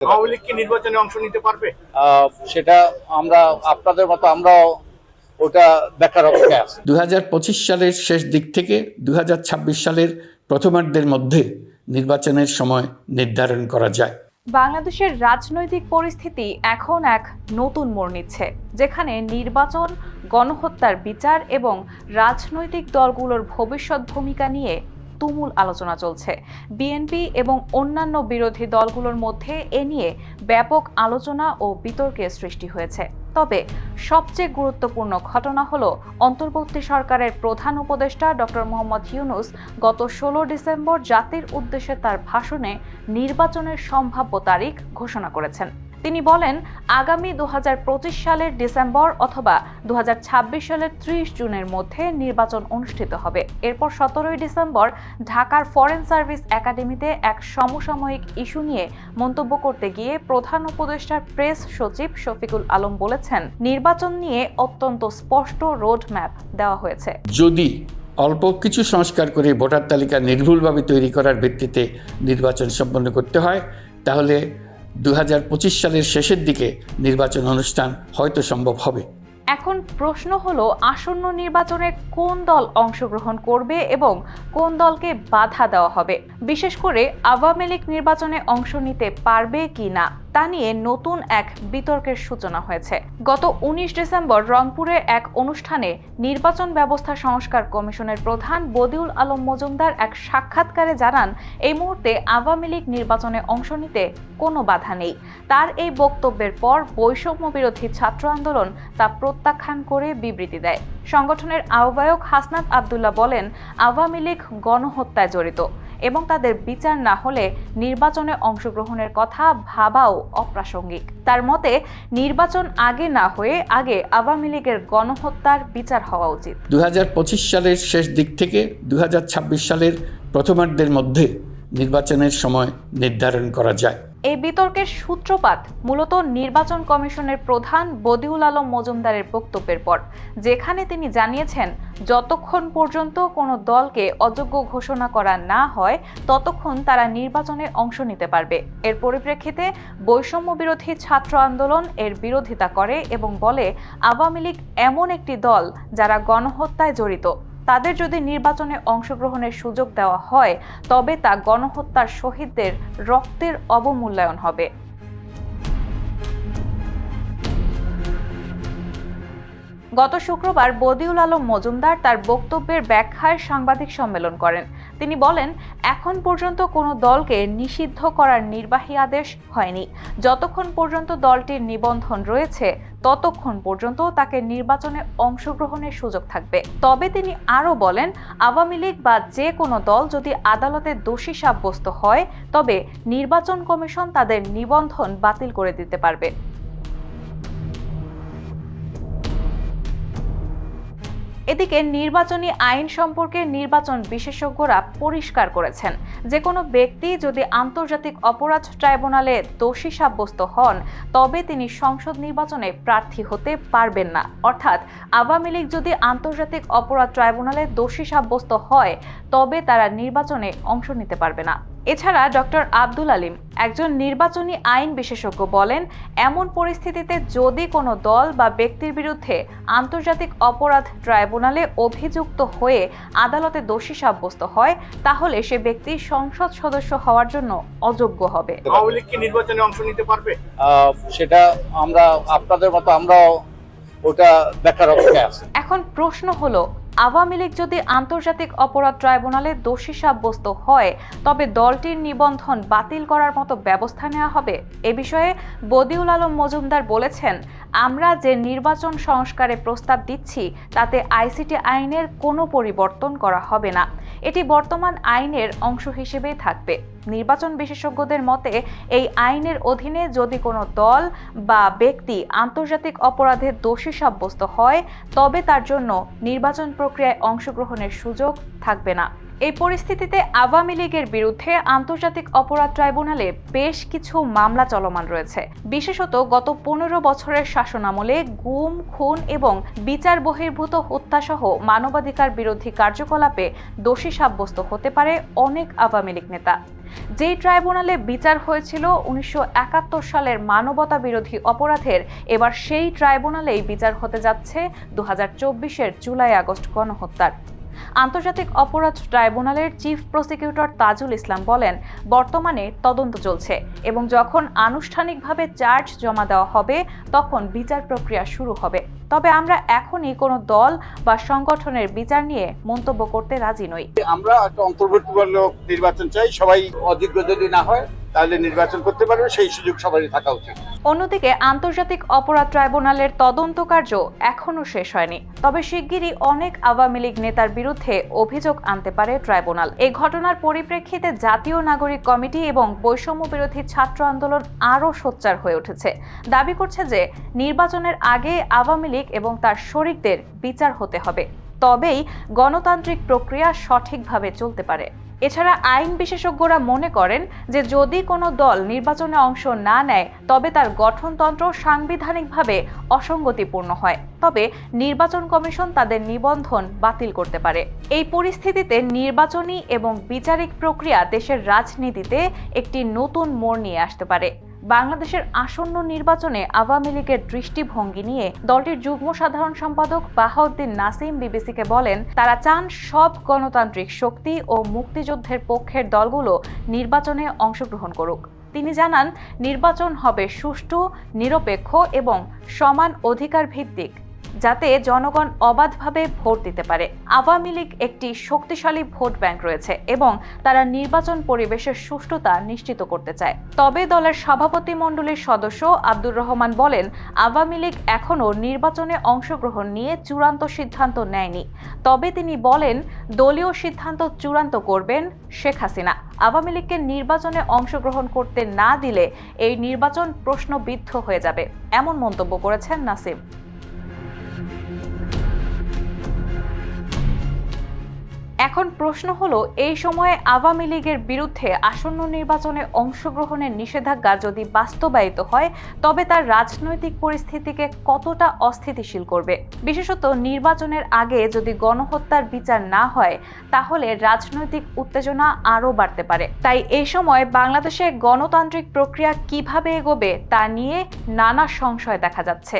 আওয়ামী লীগ কি নির্বাচনে অংশ নিতে পারবে? সেটা আমরা আপনাদের মতো আমরাও ওটা দেখার অপেক্ষায় আছি। 2025 সালের শেষ দিক থেকে 2026 সালের প্রথমার্ধের মধ্যে নির্বাচনের সময় নির্ধারণ করা যায়। বাংলাদেশের রাজনৈতিক পরিস্থিতি এখন এক নতুন মোড় নিচ্ছে, যেখানে নির্বাচন, গণহত্যার বিচার এবং রাজনৈতিক দলগুলোর ভবিষ্যৎ ভূমিকা নিয়ে তুমুল আলোচনা চলছে। বিএনপি এবং অন্যান্য বিরোধী দলগুলোর মধ্যে এ নিয়ে ব্যাপক আলোচনা ও বিতর্কের সৃষ্টি হয়েছে। তবে সবচেয়ে গুরুত্বপূর্ণ ঘটনা হলো অন্তর্বর্তী সরকারের প্রধান উপদেষ্টা ডক্টর মোহাম্মদ ইউনূস গত 16 ডিসেম্বর জাতির উদ্দেশ্যে তার ভাষণে নির্বাচনের সম্ভাব্য তারিখ ঘোষণা করেছেন। তিনি বলেন, আগামী 2025 সালের ডিসেম্বর অথবা 2026 সালের 30 জুনের মধ্যে নির্বাচন অনুষ্ঠিত হবে। এরপর 17 ডিসেম্বর ঢাকার ফরেন সার্ভিস একাডেমিতে এক সমসাময়িক ইস্যু নিয়ে মন্তব্য করতে গিয়ে প্রধান উপদেষ্টার প্রেস সচিব শফিকুল আলম বলেছেন, নির্বাচন নিয়ে অত্যন্ত স্পষ্ট রোড ম্যাপ দেওয়া হয়েছে। যদি অল্প কিছু সংস্কার করে ভোটার তালিকা নির্ভুলভাবে তৈরি করার ভিত্তিতে নির্বাচন সম্পন্ন করতে হয়, তাহলে 2025 সালের শেষের দিকে নির্বাচন অনুষ্ঠান হয়তো সম্ভব হবে। এখন প্রশ্ন হলো, আসন্ন নির্বাচনে কোন দল অংশগ্রহণ করবে এবং কোন দলকে বাধা দেওয়া হবে। বিশেষ করে আওয়ামী লীগ নির্বাচনে অংশ নিতে পারবে কি না তা নিয়ে নতুন এক বিতর্কের সূচনা হয়েছে। গত 19 ডিসেম্বর রংপুরে এক অনুষ্ঠানে নির্বাচন ব্যবস্থা সংস্কার কমিশনের প্রধান বদিউল আলম মজুমদার এক সাক্ষাৎকারে জানান, এই মুহূর্তে আওয়ামী লীগ নির্বাচনে অংশ নিতে কোনো বাধা নেই। তার এই বক্তব্যের পর বৈষম্য বিরোধী ছাত্র আন্দোলন তা প্রত্যাখ্যান করে বিবৃতি দেয়। সংগঠনের আহ্বায়ক হাসনাত আব্দুল্লাহ বলেন, আওয়ামী লীগ গণহত্যায় জড়িত এবং তাদের বিচার না হলে নির্বাচনে অংশগ্রহণের কথা ভাবাও অপ্রাসঙ্গিক। তার মতে, নির্বাচন আগে না হয়ে আগে আওয়ামী লীগের গণহত্যার বিচার হওয়া উচিত। 2025 সালের শেষ দিক থেকে 2026 সালের প্রথমার্ধের মধ্যে নির্বাচনের সময় নির্ধারণ করা যায়। এই বিতর্কের সূত্রপাত মূলত নির্বাচন কমিশনের প্রধান বদিউল আলম মজুমদারের বক্তব্যের পর, যেখানে তিনি জানিয়েছেন, যতক্ষণ পর্যন্ত কোনো দলকে অযোগ্য ঘোষণা করা না হয় ততক্ষণ তারা নির্বাচনে অংশ নিতে পারবে। এর পরিপ্রেক্ষিতে বৈষম্য বিরোধী ছাত্র আন্দোলন এর বিরোধিতা করে এবং বলে, আওয়ামী লীগ এমন একটি দল যারা গণহত্যায় জড়িত। তাদের যদি নির্বাচনে অংশগ্রহণের সুযোগ দেওয়া হয় তবে তা গণহত্যার শহীদদের রক্তের অবমূল্যায়ন হবে। গত শুক্রবার বদিউল আলম মজুমদার তার বক্তব্যের ব্যাখ্যায় সাংবাদিক সম্মেলন করেন। তিনি বলেন, এখন পর্যন্ত কোনো দলকে নিষিদ্ধ করার নির্বাহী আদেশ হয়নি। যতক্ষণ পর্যন্ত দলটির নিবন্ধন রয়েছে ততক্ষণ পর্যন্ত তাকে নির্বাচনে অংশগ্রহণের সুযোগ থাকবে। তবে তিনি আরও বলেন, আওয়ামী লীগ বা যে কোনো দল যদি আদালতে দোষী সাব্যস্ত হয় তবে নির্বাচন কমিশন তাদের নিবন্ধন বাতিল করে দিতে পারবে। এদিকে নির্বাচনী আইন সম্পর্কে নির্বাচন বিশেষজ্ঞরা পরিষ্কার করেছেন, যে কোনো ব্যক্তি যদি আন্তর্জাতিক অপরাধ ট্রাইব্যুনালে দোষী সাব্যস্ত হন তবে তিনি সংসদ নির্বাচনে প্রার্থী হতে পারবেন না। অর্থাৎ আওয়ামী লীগ যদি আন্তর্জাতিক অপরাধ ট্রাইব্যুনালে দোষী সাব্যস্ত হয় তবে তারা নির্বাচনে অংশ নিতে পারবে না। এছাড়া ডক্টর আব্দুল আলিম, একজন নির্বাচনী আইন বিশেষজ্ঞ, বলেন, এমন পরিস্থিতিতে যদি কোনো দল বা ব্যক্তির বিরুদ্ধে আন্তর্জাতিক অপরাধ ট্রাইব্যুনালে অভিযুক্ত হয়ে আদালতে দোষী সাব্যস্ত হয় তাহলে সে ব্যক্তি সংসদ সদস্য হওয়ার জন্য অযোগ্য হবে। আওয়ামী লীগ কি নির্বাচনে অংশ নিতে পারবে? সেটা আমরা আপনাদের মতো আমরাও ওটা দেখার অপেক্ষায় আছি। এখন প্রশ্ন হলো, আওয়ামী লীগ যদি আন্তর্জাতিক অপরাধ ট্রাইব্যুনালে দোষী সাব্যস্ত হয় তবে দলটির নিবন্ধন বাতিল করার মতো ব্যবস্থা নেওয়া হবে। এ বিষয়ে বদিউল আলম মজুমদার বলেছেন, আমরা যে নির্বাচন সংস্কারে প্রস্তাব দিচ্ছি তাতে আইসিটি আইনের কোনো পরিবর্তন করা হবে না। এটি বর্তমান আইনের অংশ হিসেবেই থাকবে। নির্বাচন বিশেষজ্ঞদের মতে, এই আইনের অধীনে যদি কোনো দল বা ব্যক্তি আন্তর্জাতিক অপরাধে দোষী সাব্যস্ত হয় তবে তার জন্য নির্বাচন প্রক্রিয়ায় অংশগ্রহণের সুযোগ থাকবে না। এই পরিস্থিতিতে আওয়ামী লীগের বিরুদ্ধে আন্তর্জাতিক অপরাধ ট্রাইব্যুনালে বেশ কিছু মামলা চলমান রয়েছে। বিশেষত গত 15 বছরের শাসনামলে গুম, খুন এবং বিচার বহির্ভূত হত্যাসহ মানবাধিকার বিরোধী কার্যকলাপে দোষী সাব্যস্ত হতে পারে অনেক আওয়ামী লীগ নেতা। যেই ট্রাইব্যুনালে বিচার হয়েছিল 1971 সালের মানবতা বিরোধী অপরাধের, এবার সেই ট্রাইব্যুনালেই বিচার হতে যাচ্ছে 2024-এর জুলাই-আগস্ট গণহত্যার। আন্তর্জাতিক অপরাধ ট্রাইব্যুনালের চিফ প্রসিকিউটর তাজুল ইসলাম বলেন, বর্তমানে তদন্ত চলছে এবং যখন আনুষ্ঠানিকভাবে চার্জ জমা দেওয়া হবে তখন বিচার প্রক্রিয়া শুরু হবে। তবে আমরা এখনই কোনো দল বা সংগঠনের বিচার নিয়ে মন্তব্য করতে রাজি নই। আমরা একটা অন্তর্বর্তীমূলক নির্বাচন চাই, সবাই অযোগ্য যদি না হয় তাহলে নির্বাচন করতে পারবে, সেই সুযোগ সবারই থাকা উচিত। অন্যদিকে আন্তর্জাতিক অপরাধ ট্রাইব্যুনালের তদন্ত কার্য এখনো শেষ হয়নি, তবে শিগগিরই অনেক আওয়ামী লীগ নেতার বিরুদ্ধে অভিযোগ আনতে পারে ট্রাইব্যুনাল। এই ঘটনার পরিপ্রেক্ষিতে জাতীয় নাগরিক কমিটি এবং বৈষম্য বিরোধী ছাত্র আন্দোলন আরও সোচ্চার হয়ে উঠেছে। দাবি করছে যে নির্বাচনের আগে আওয়ামী লীগ এবং তার শরিকদের বিচার হতে হবে, তবেই গণতান্ত্রিক প্রক্রিয়া সঠিকভাবে চলতে পারে। এছাড়া আইন বিশেষজ্ঞরা মনে করেন যে যদি কোনো দল নির্বাচনে অংশ না নেয় তবে তার গঠনতন্ত্র সাংবিধানিকভাবে অসঙ্গতিপূর্ণ হয়, তবে নির্বাচন কমিশন তাদের নিবন্ধন বাতিল করতে পারে। এই পরিস্থিতিতে নির্বাচনী এবং বিচারিক প্রক্রিয়া দেশের রাজনীতিতে একটি নতুন মোড় নিয়ে আসতে পারে। বাংলাদেশের আসন্ন নির্বাচনে আওয়ামী লীগের দৃষ্টিভঙ্গি নিয়ে দলটির যুগ্ম সাধারণ সম্পাদক বাহাউদ্দিন নাসিম বিবিসিকে বলেন, তারা চান সব গণতান্ত্রিক শক্তি ও মুক্তিযুদ্ধের পক্ষের দলগুলো নির্বাচনে অংশগ্রহণ করুক। তিনি জানান, নির্বাচন হবে সুষ্ঠু, নিরপেক্ষ এবং সমান অধিকার ভিত্তিক, যাতে জনগণ অবাধভাবে ভোট দিতে পারে। আওয়ামী লীগ একটি শক্তিশালী ভোট ব্যাংক রয়েছে এবং তারা নির্বাচন পরিবেশের সুষ্ঠুতা নিশ্চিত করতে চায়। তবে দলের সভাপতিমণ্ডলীর সদস্য আব্দুর রহমান বলেন, আওয়ামী লীগ এখনও নির্বাচনে অংশগ্রহণ নিয়ে চূড়ান্ত সিদ্ধান্ত নেয়নি। তবে তিনি বলেন, দলীয় সিদ্ধান্ত চূড়ান্ত করবেন শেখ হাসিনা। আওয়ামী লীগকে নির্বাচনে অংশগ্রহণ করতে না দিলে এই নির্বাচন প্রশ্নবিদ্ধ হয়ে যাবে, এমন মন্তব্য করেছেন নাসিম। এখন প্রশ্ন হলো, এই সময়ে আওয়ামী লীগের বিরুদ্ধে আসন্ন নির্বাচনে অংশগ্রহণের নিষেধাজ্ঞা যদি বাস্তবায়িত হয় তবে তার রাজনৈতিক পরিস্থিতিকে কতটা অস্থিতিশীল করবে। বিশেষত নির্বাচনের আগে যদি গণহত্যার বিচার না হয় তাহলে রাজনৈতিক উত্তেজনা আরও বাড়তে পারে। তাই এই সময় বাংলাদেশে গণতান্ত্রিক প্রক্রিয়া কিভাবে এগোবে তা নিয়ে নানা সংশয় দেখা যাচ্ছে।